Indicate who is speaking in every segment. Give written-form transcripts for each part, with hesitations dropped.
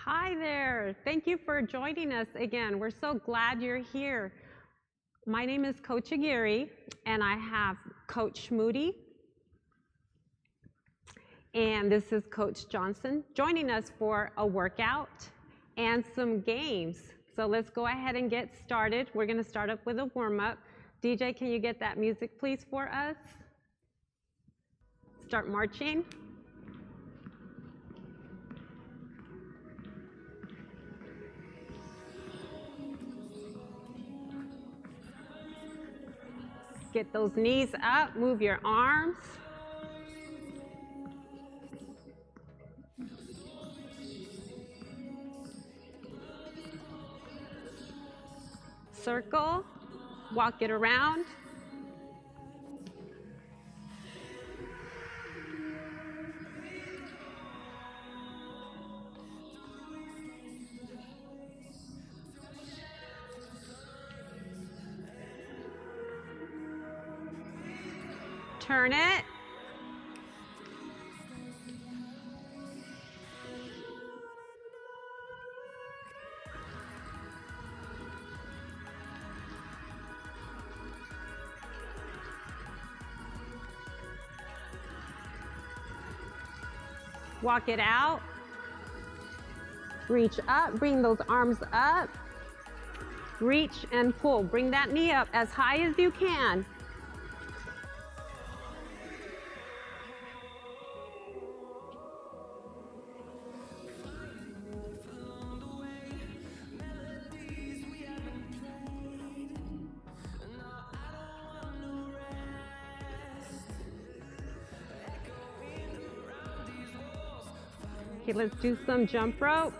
Speaker 1: Hi there. Thank you for joining us again. We're so glad you're here. My name is Coach Aguirre, and I have Coach Moody, and this is Coach Johnson joining us for a workout and some games. So let's go ahead and get started. We're going to start up with a warm-up. DJ, can you get that music, please, for us? Start marching. Get those knees up, move your arms. Circle, walk it around. Turn it. Walk it out. Reach up, bring those arms up. Reach and pull. Bring that knee up as high as you can. Okay, let's do some jump rope.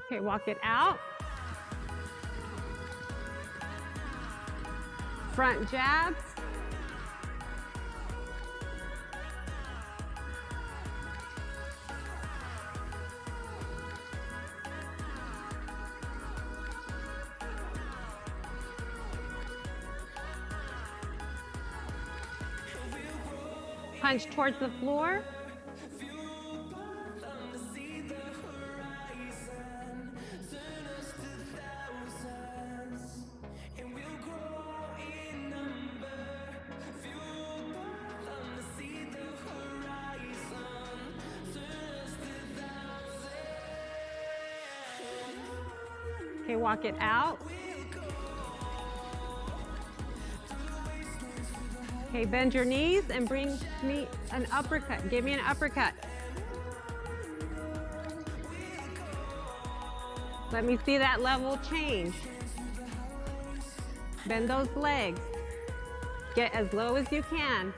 Speaker 1: Okay, walk it out. Front jabs. Punch towards the floor. Okay, walk it out. Okay, bend your knees and bring me an uppercut. Give me an uppercut. Let me see that level change. Bend those legs. Get as low as you can.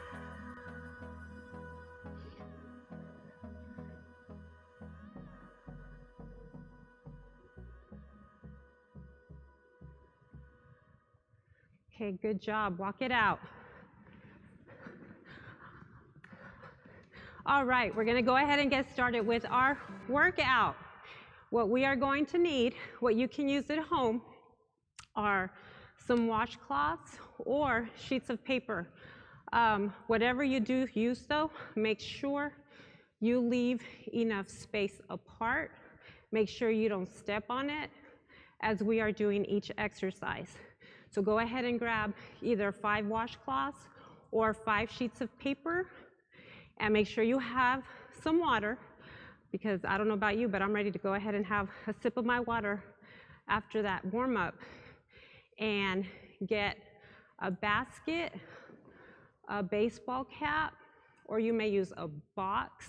Speaker 1: Okay, good job. Walk it out. All right, we're going to go ahead and get started with our workout. What we are going to need, what you can use at home, are some washcloths or sheets of paper. Whatever you do use, though, make sure you leave enough space apart. Make sure you don't step on it as we are doing each exercise. So go ahead and grab either 5 washcloths or 5 sheets of paper, and make sure you have some water, because I don't know about you, but I'm ready to go ahead and have a sip of my water after that warm-up. And get a basket, a baseball cap, or you may use a box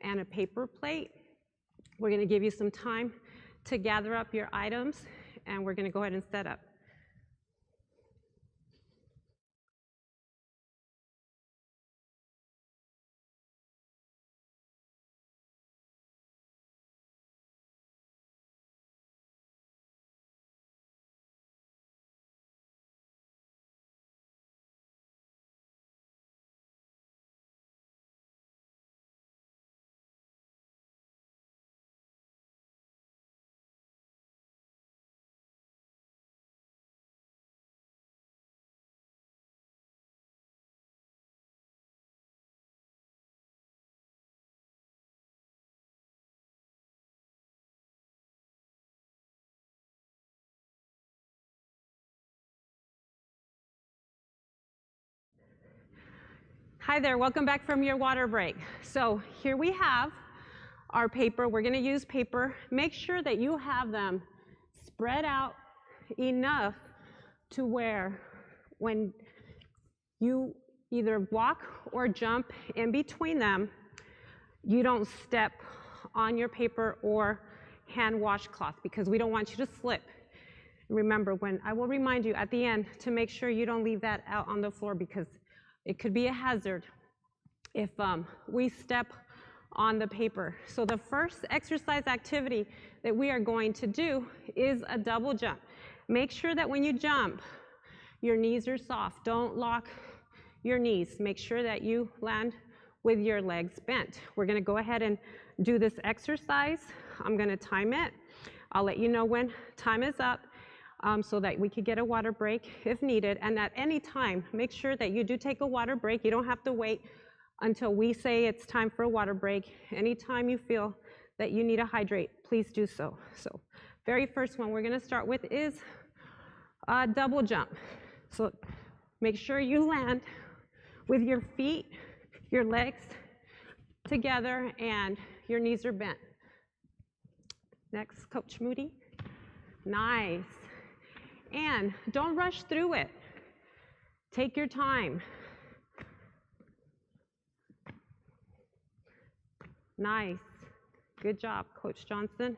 Speaker 1: and a paper plate. We're going to give you some time to gather up your items, and we're going to go ahead and set up. Hi there, welcome back from your water break. So here we have our paper. We're going to use paper. Make sure that you have them spread out enough to where when you either walk or jump in between them, you don't step on your paper or hand washcloth, because we don't want you to slip. Remember, I will remind you at the end to make sure you don't leave that out on the floor, because it could be a hazard if we step on the paper. So the first exercise activity that we are going to do is a double jump. Make sure that when you jump, your knees are soft. Don't lock your knees. Make sure that you land with your legs bent. We're going to go ahead and do this exercise. I'm going to time it. I'll let you know when time is up, so that we could get a water break if needed. And at any time, make sure that you do take a water break. You don't have to wait until we say it's time for a water break. Anytime you feel that you need to hydrate, please do so. So very first one we're going to start with is a double jump. So make sure you land with your feet, your legs together, and your knees are bent. Next, Coach Moody. Nice. And don't rush through it. Take your time. Nice. Good job, Coach Johnson.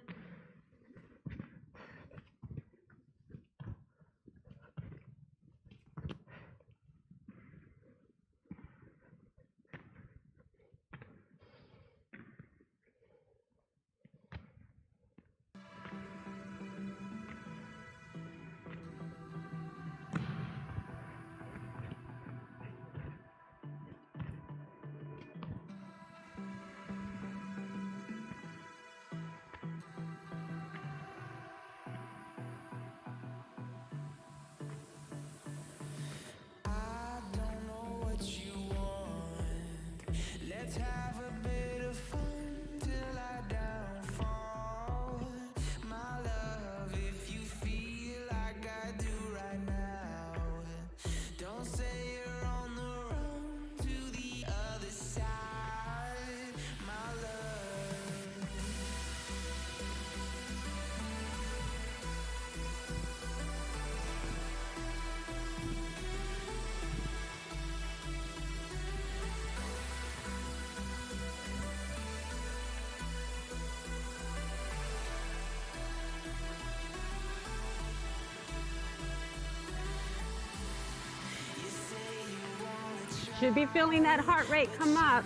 Speaker 1: Should be feeling that heart rate come up.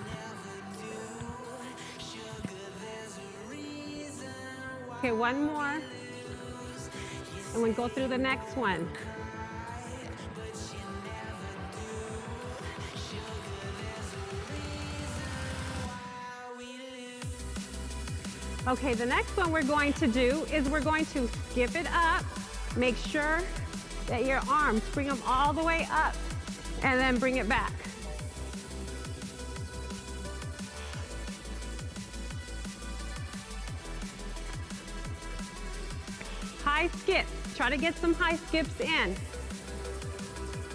Speaker 1: Okay, one more. And we'll go through the next one. Okay, the next one we're going to do is we're going to skip it up. Make sure that your arms, bring them all the way up, and then bring it back. High skips. Try to get some high skips in.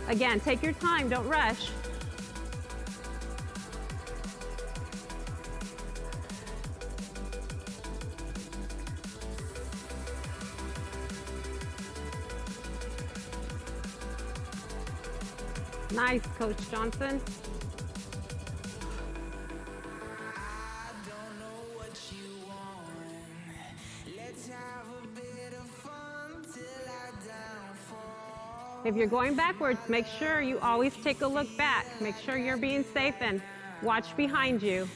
Speaker 1: Again, take your time, don't rush. Nice, Coach Johnson. If you're going backwards, make sure you always take a look back. Make sure you're being safe and watch behind you.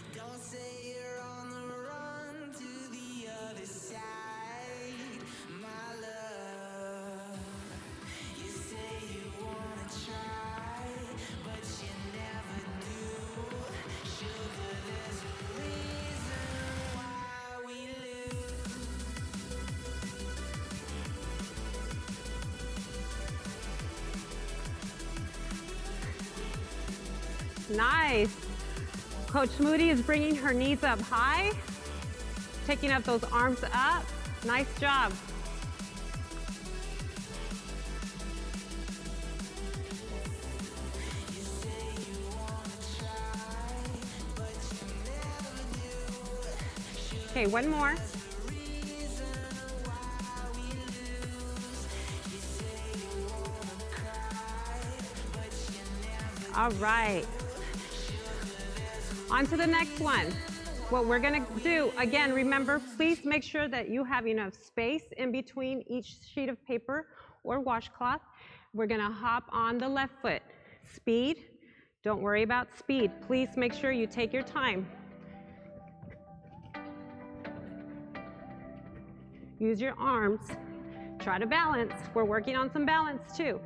Speaker 1: Nice. Coach Moody is bringing her knees up high, taking up those arms up. Nice job. Okay, one more. All right. On to the next one. What we're gonna do, again, remember, please make sure that you have enough space in between each sheet of paper or washcloth. We're gonna hop on the left foot. Speed, don't worry about speed. Please make sure you take your time. Use your arms. Try to balance. We're working on some balance too.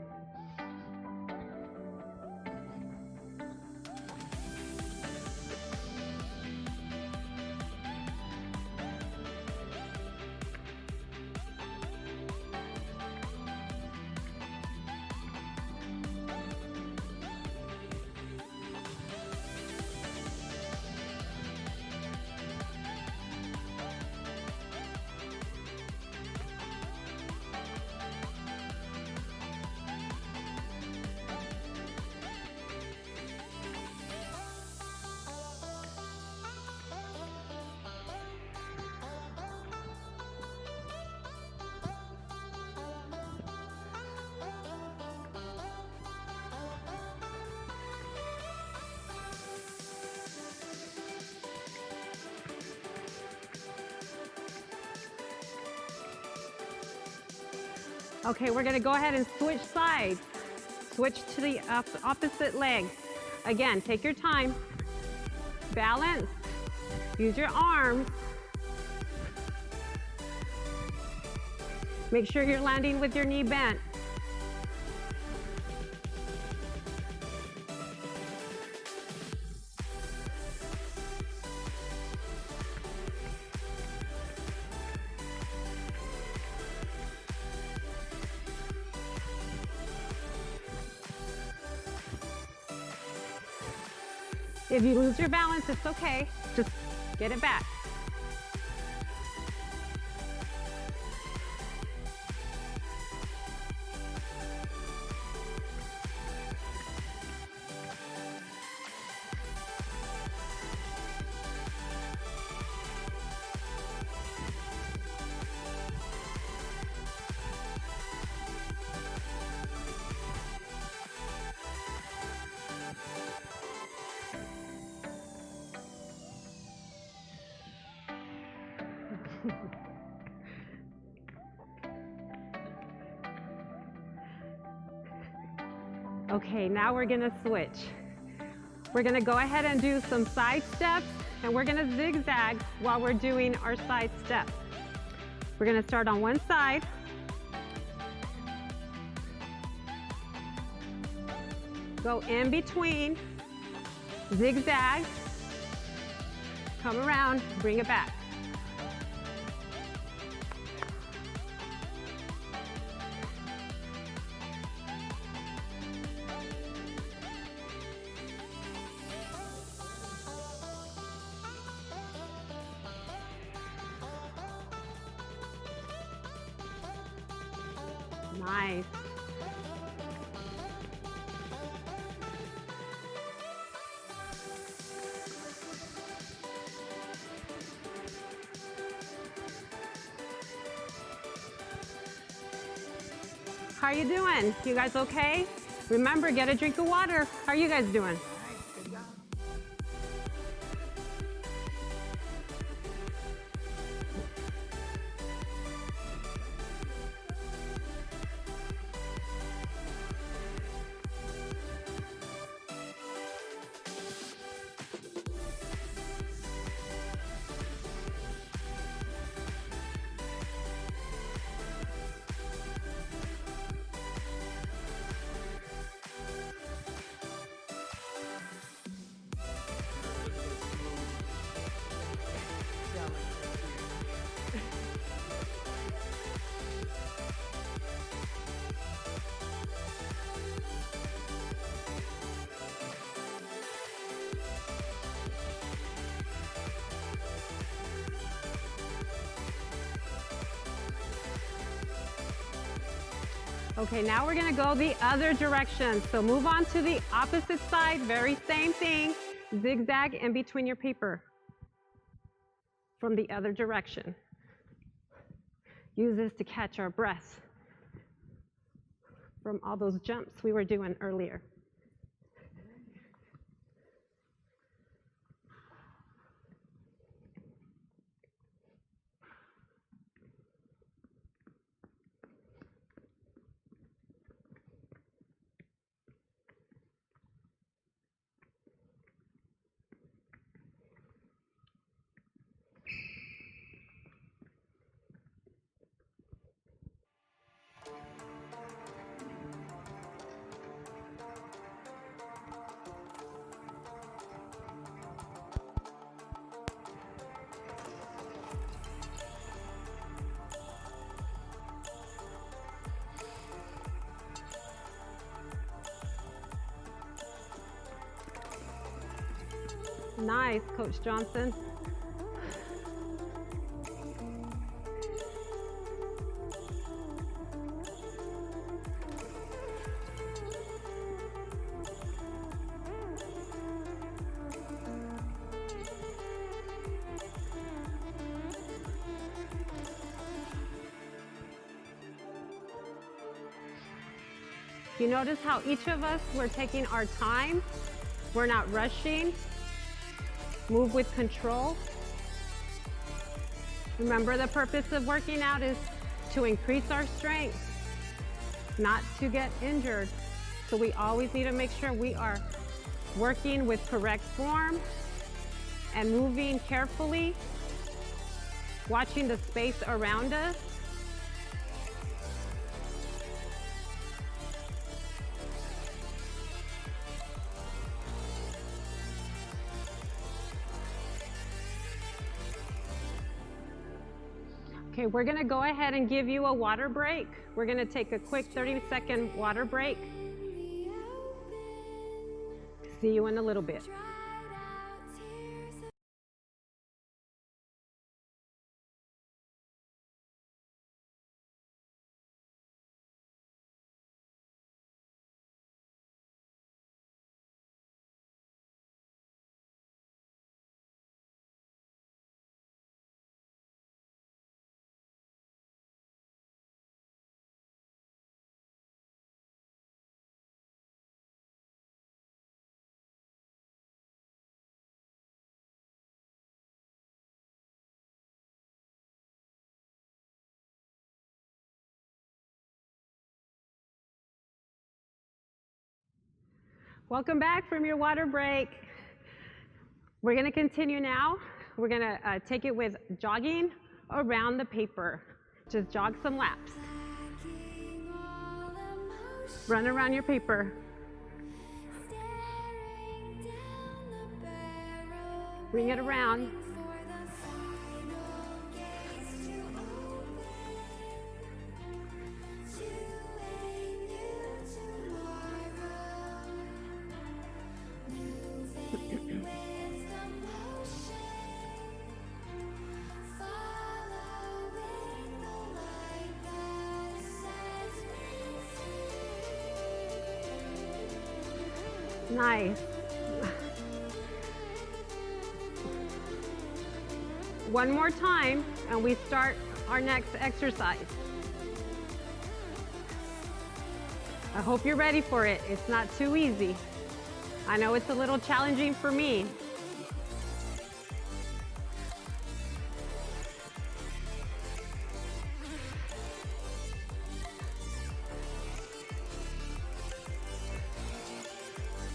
Speaker 1: Okay, we're gonna go ahead and switch sides. Switch to the opposite leg. Again, take your time. Balance. Use your arms. Make sure you're landing with your knee bent. If you lose your balance, it's okay. Just get it back. Okay, now we're gonna switch. We're gonna go ahead and do some side steps, and we're gonna zigzag while we're doing our side steps. We're gonna start on one side. Go in between, zigzag, come around, bring it back. Nice. How are you doing? You guys okay? Remember, get a drink of water. How are you guys doing? Okay, now we're gonna go the other direction. So move on to the opposite side, very same thing. Zigzag in between your paper. from the other direction. Use this to catch our breath from all those jumps we were doing earlier. Nice, Coach Johnson. You notice how each of us, we're taking our time. We're not rushing. Move with control. Remember, the purpose of working out is to increase our strength, not to get injured. So we always need to make sure we are working with correct form and moving carefully, watching the space around us. Okay, we're gonna go ahead and give you a water break. We're gonna take a quick 30-second water break. See you in a little bit. Welcome back from your water break. We're gonna continue now. We're gonna take it with jogging around the paper. Just jog some laps. Run around your paper. Bring it around. Nice. One more time, and we start our next exercise. I hope you're ready for it. It's not too easy. I know it's a little challenging for me.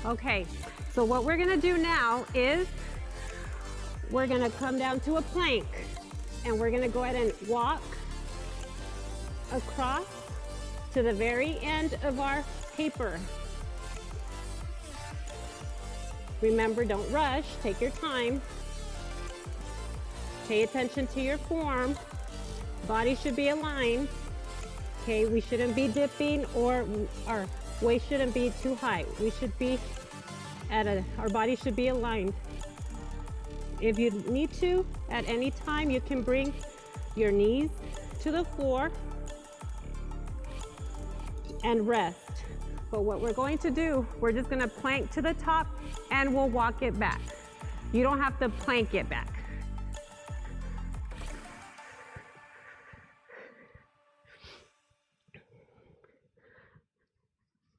Speaker 1: Okay, so what we're gonna do now is we're gonna come down to a plank, and we're gonna go ahead and walk across to the very end of our paper. Remember, don't rush, take your time. Pay attention to your form. Body should be aligned. Okay, we shouldn't be dipping, or our waist shouldn't be too high. We should be our body should be aligned. If you need to, at any time, you can bring your knees to the floor and rest. But what we're going to do, we're just gonna plank to the top and we'll walk it back. You don't have to plank it back.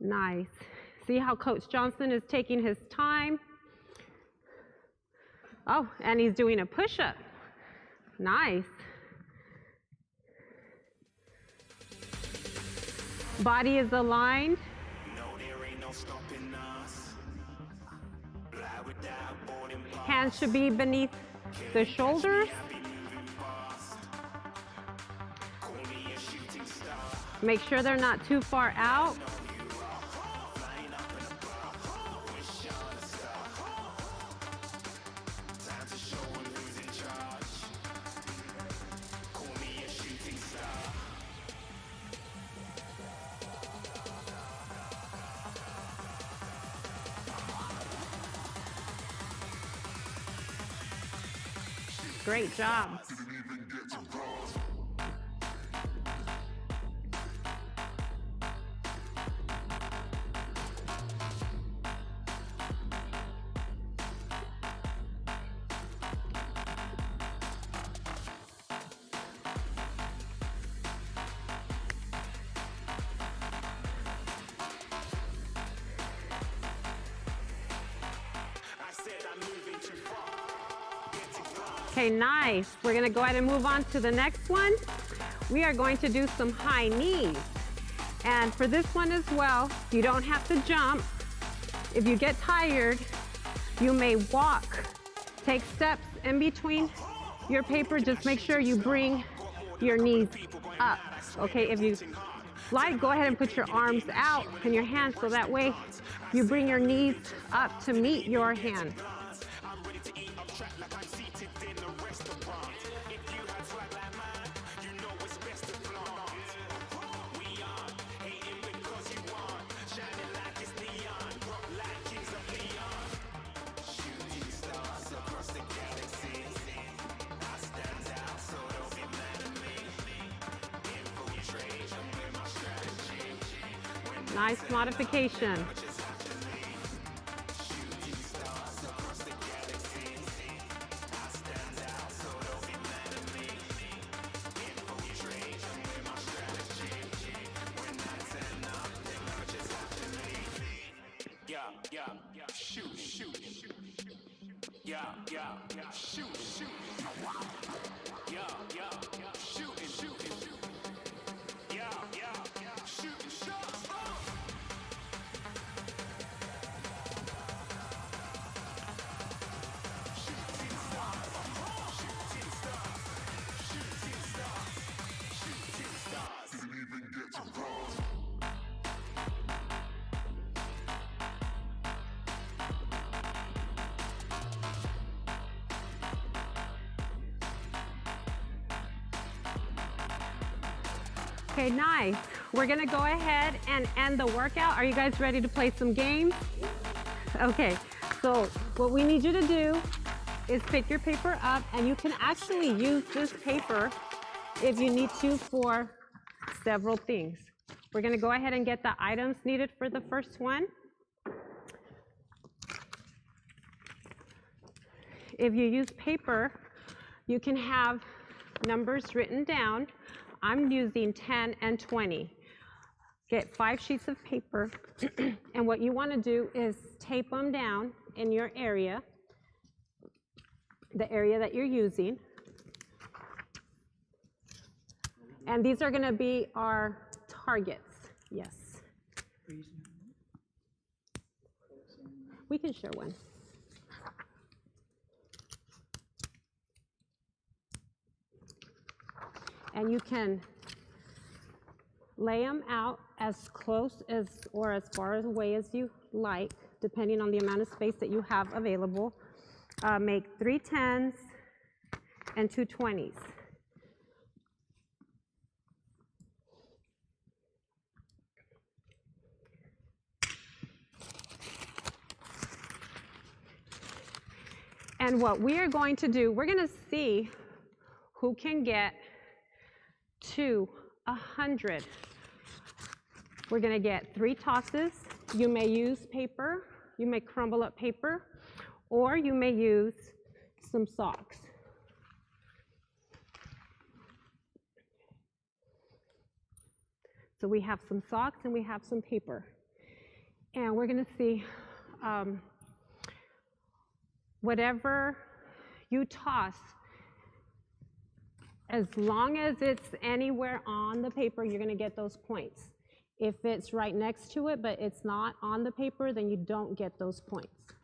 Speaker 1: Nice. See how Coach Johnson is taking his time? Oh, and he's doing a push-up. Nice. Body is aligned. Hands should be beneath the shoulders. Make sure they're not too far out. Great job. Okay, nice. We're gonna go ahead and move on to the next one. We are going to do some high knees. And for this one as well, you don't have to jump. If you get tired, you may walk. Take steps in between your paper. Just make sure you bring your knees up. Okay, if you like, go ahead and put your arms out and your hands so that way you bring your knees up to meet your hands. Nice modification. Okay, nice. We're gonna go ahead and end the workout. Are you guys ready to play some games? Okay, so what we need you to do is pick your paper up, and you can actually use this paper if you need to for several things. We're gonna go ahead and get the items needed for the first one. If you use paper, you can have numbers written down. I'm using 10 and 20. Get 5 sheets of paper, and what you want to do is tape them down in your area, the area that you're using. And these are going to be our targets. Yes. We can share one. And you can lay them out as close as or as far away as you like, depending on the amount of space that you have available. Make 3 10s and 2 20s. And what we are going to do, we're going to see who can get to 100. We're going to get 3 tosses. You may use paper, you may crumble up paper, or you may use some socks. So we have some socks and we have some paper. And we're gonna see whatever you toss, as long as it's anywhere on the paper, you're gonna get those points. If it's right next to it, but it's not on the paper, then you don't get those points.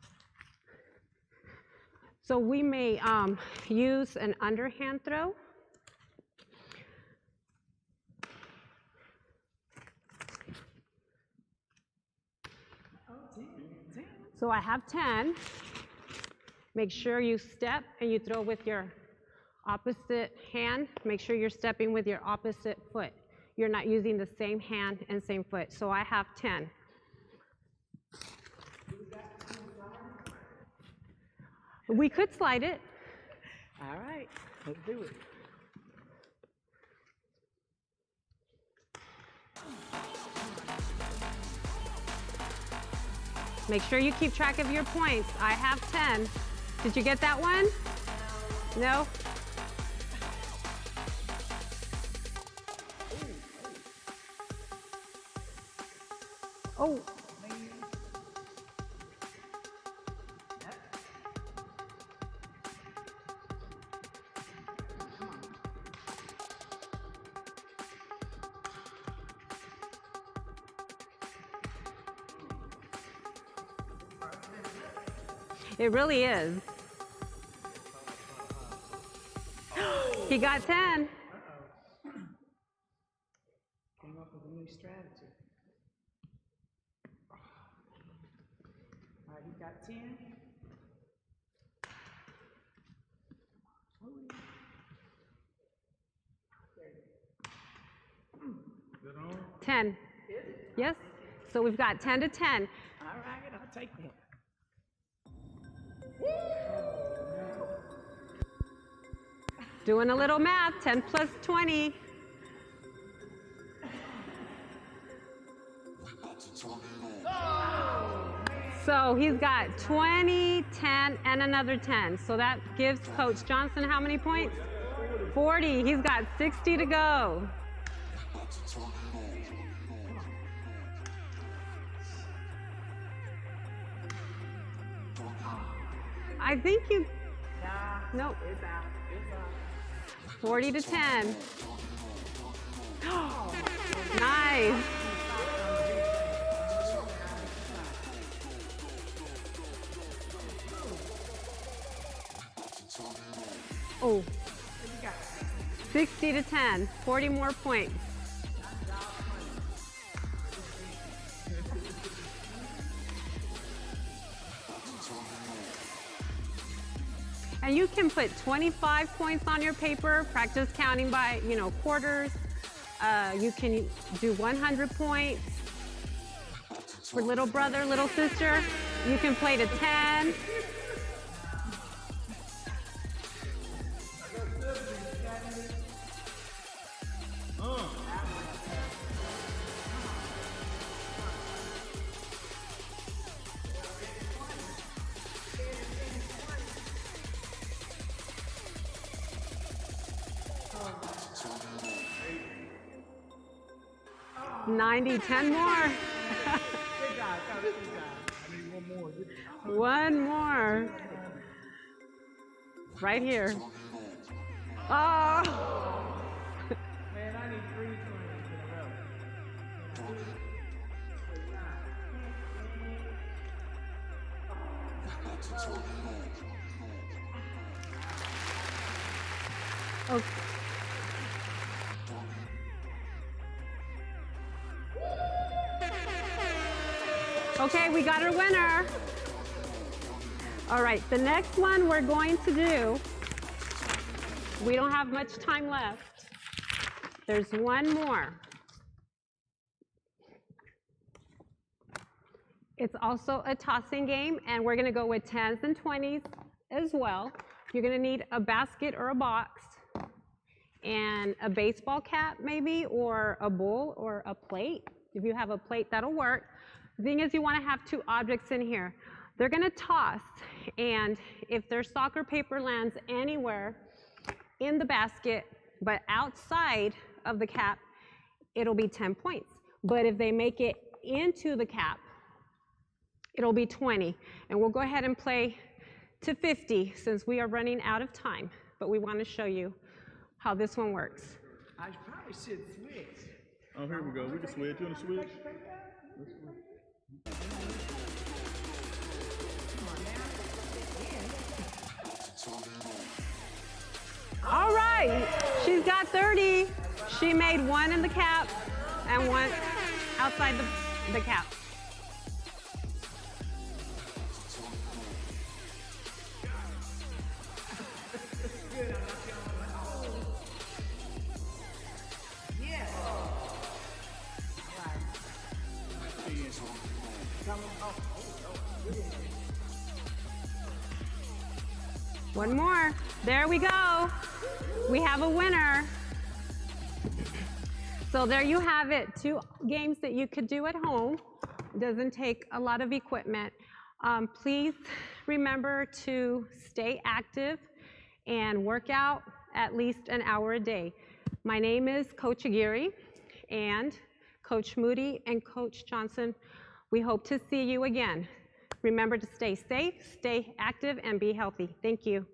Speaker 1: So we may use an underhand throw. So I have 10. Make sure you step and you throw with your opposite hand. Make sure you're stepping with your opposite foot. You're not using the same hand and same foot. So I have 10. We could slide it.
Speaker 2: All right, let's do it.
Speaker 1: Make sure you keep track of your points. I have 10. Did you get that one? No? Oh. It really is. He got 10.
Speaker 2: Came up with a new strategy. All right, he got 10.
Speaker 1: 10. Yes? So we've got 10 to 10.
Speaker 2: All right, I'll take that.
Speaker 1: Doing a little math, 10 plus 20. So he's got 20, 10, and another 10. So that gives Coach Johnson how many points? 40. He's got 60 to go. I think you, nope.
Speaker 2: It's out. It's out.
Speaker 1: 40 to 10. Nice. Oh, 60 to 10, 40 more points. And you can put 25 points on your paper, practice counting by, quarters. You can do 100 points. For little brother, little sister, you can play to 10. $90, 10 more.
Speaker 2: Good job, Coach. Good job. I need one more.
Speaker 1: One more. Right here. Oh.
Speaker 2: Man, I need 3 20s in a row.
Speaker 1: Okay. Okay, we got our winner. All right, the next one we're going to do, we don't have much time left. There's one more. It's also a tossing game, and we're gonna go with 10s and 20s as well. You're gonna need a basket or a box, and a baseball cap maybe, or a bowl or a plate. If you have a plate, that'll work. The thing is, you wanna have 2 objects in here. They're gonna toss, and if their soccer paper lands anywhere in the basket, but outside of the cap, it'll be 10 points. But if they make it into the cap, it'll be 20. And we'll go ahead and play to 50 since we are running out of time. But we want to show you how this one works.
Speaker 2: I probably should switch.
Speaker 3: Oh, here we go. We can switch. You want to switch?
Speaker 1: All right, she's got 30. She made one in the cap and one outside the cap. One more. There we go. We have a winner. So there you have it. 2 games that you could do at home. It doesn't take a lot of equipment. Please remember to stay active and work out at least an hour a day. My name is Coach Aguirre, and Coach Moody and Coach Johnson, we hope to see you again. Remember to stay safe, stay active, and be healthy. Thank you.